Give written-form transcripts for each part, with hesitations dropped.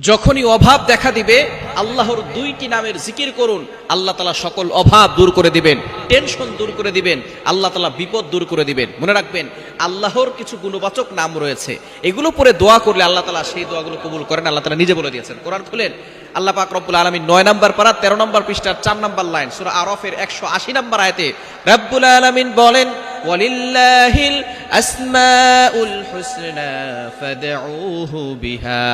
যখনই অভাব দেখা দিবে আল্লাহর দুইটি নামের জিকির করুন, আল্লাহ তাআলা সকল অভাব দূর করে দিবেন, টেনশন দূর করে দিবেন, আল্লাহ তাআলা বিপদ দূর করে দিবেন। মনে রাখবেন, আল্লাহর কিছু গুণবাচক নাম রয়েছে, এগুলো পরে দোয়া করলে আল্লাহ তাআলা সেই দোয়াগুলো কবুল করেন। আল্লাহ তাআলা নিজে বলে দিয়েছেন, কোরআন খুলেন, আল্লাহ পাক রব্বুল আলামিন 9 নম্বর পারা 13 নম্বর পৃষ্ঠার 4 নম্বর লাইন সূরা আরাফের 180 নম্বর আয়াতে রব্বুল আলামিন বলেন, ওয়ালিল্লাহিল আসমাউল হুসনা ফাদউহু বিহা।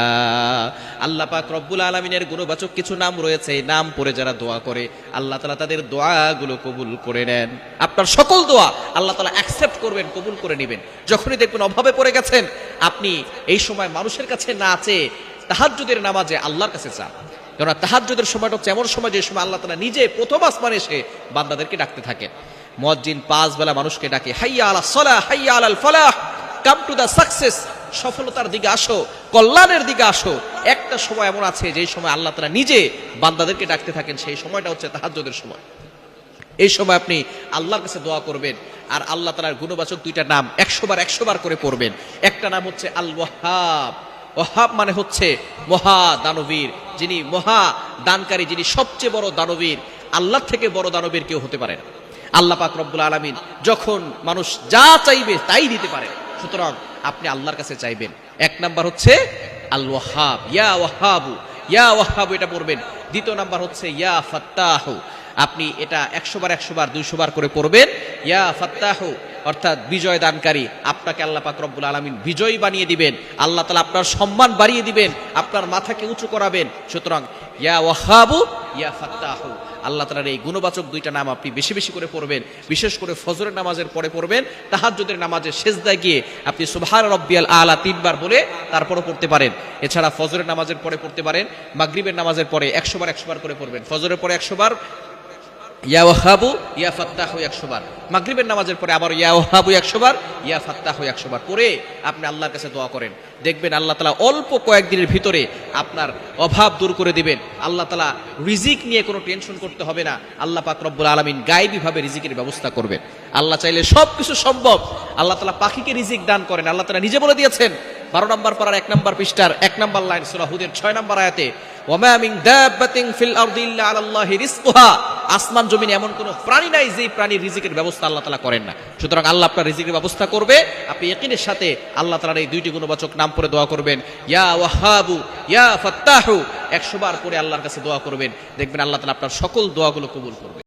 আল্লাহ পাক রব্বুল আলামিনের গুণবাচক কিছু নাম রয়েছে, এই নাম পড়ে যারা দোয়া করে আল্লাহ তাআলা তাদের দোয়াগুলো কবুল করে নেন। আপনার সকল দোয়া আল্লাহ তাআলা অ্যাকসেপ্ট করবেন, কবুল করে নেবেন। যখনই দেখবেন অভাবে পড়ে গেছেন, আপনি এই সময় মানুষের কাছে না চেয়ে তাহাজ্জুদের নামাজে আল্লাহর কাছে চান। কারণ তাহাজ্জুদের সময়টা হচ্ছে এমন সময় যে সময় আল্লাহ তাআলা নিজে প্রথম আসমানে এসে বান্দাদেরকে ডাকতে থাকেন। মুয়াজ্জিন 5 বেলা মানুষকে ডাকে, হাইয়া আলাস সালাহ, হাইয়া আলাল ফালাহ, কাম টু দা সাকসেস, সফলতার দিকে আসো, কল্যাণের দিকে আসো। একটা সময় এমন আছে যে সময় আল্লাহ তাআলা নিজে বান্দাদেরকে ডাকতে থাকেন, সেই সময়টা হচ্ছে তাহাজ্জুদের সময়। এই সময় আপনি আল্লাহর কাছে দোয়া করবেন, আর আল্লাহ তাআলার গুণবাচক দুইটা নাম 100 বার করে পড়বেন। একটা নাম হচ্ছে আল ওয়াহাব। ওয়াহাব মানে হচ্ছে মহা দানবীর, যিনি মহা দানকারী, যিনি সবচেয়ে বড় দানবীর। আল্লাহর থেকে বড় দানবীর কেউ হতে পারে না। আল্লাহ পাক রব্বুল আলামিন যখন মানুষ যা চাইবে তাই দিতে পারে, সুতরাং আপনি আল্লাহর কাছে চাইবেন। এক নাম্বার হচ্ছে আল ওয়াহাব, ইয়া ওয়াহাবু, ইয়া ওয়াহাবু, এটা পড়বেন। দ্বিতীয় নাম্বার হচ্ছে ইয়া ফাত্তাহু। আপনি এটা 100 বার 200 বার করে পড়বেন। ইয়া ফাত্তাহু অর্থাৎ বিজয় দানকারী, আপনাকে আল্লাহ পাক রব্বুল আলামিন বিজয়ী বানিয়ে দিবেন। আল্লাহ তাআলা আপনার সম্মান বাড়িয়ে দিবেন, আপনার মাথাকে উঁচু করাবেন। সুতরাং ইয়া ওয়াহাবু, ইয়া ফাত্তাহু, আল্লাহ তাআলার এই গুণবাচক দুইটা নাম আপনি বেশি বেশি করে পড়বেন। বিশেষ করে ফজরের নামাজের পরে পড়বেন, তাহাজ্জুদের নামাজে সিজদায় গিয়ে আপনি সুবহান রাব্বিয়াল আলা 3 বার বলে তারপরও পড়তে পারেন। এছাড়া ফজরের নামাজের পরে পড়তে পারেন, মাগরিবের নামাজের পরে 100 বার করে পড়বেন। ফজরের পরে 100 বার ইয়া ওয়াহাবু, ইয়া ফাত্তাহু 100 বার, মাগরিবের নামাজের পরে আবার ইয়া ওয়াহাবু 100 বার, ইয়া ফাত্তাহু 100 বার পরে আপনি আল্লাহর কাছে দোয়া করেন। দেখবেন আল্লাহ তাআলা অল্প কয়েকদিনের ভিতরে আপনার অভাব দূর করে দিবেন। আল্লাহ তাআলা রিজিক নিয়ে কোনো টেনশন করতে হবে না। আল্লাহ পাক রব্বুল আলামিন গায়বীভাবে রিজিকের ব্যবস্থা করবেন। আল্লাহ চাইলে সবকিছু সম্ভব। আল্লাহ তাআলা পাখিকে রিজিক দান করেন। আল্লাহ তাআলা নিজে বলে দিয়েছেন 12 নম্বর পারার 1 নম্বর পৃষ্ঠার 1 নম্বর লাইন সূরা হুদের 6 নম্বর আয়াতে, ওয়ামা মিন দাব্বাতিন ফিল আরদি ইল্লা আলাল্লাহি রিজকুহা। আসমান জমিনে এমন কোন প্রাণী নাই যে প্রাণীর রিজিকের ব্যবস্থা আল্লাহ তাআলা করেন না। সুতরাং আল্লাহ আপনার রিজিকের ব্যবস্থা করবে। আপনি ইয়াকিনের সাথে আল্লাহ তাআলার এই দুইটি গুণবাচক নাম পড়ে দোয়া করবেন, ইয়া ওয়াহাবু, ইয়া ফাত্তাহু, 100 বার করে আল্লাহর কাছে দোয়া করবেন। দেখবেন আল্লাহ তাআলা আপনার সকল দোয়াগুলো কবুল করবে।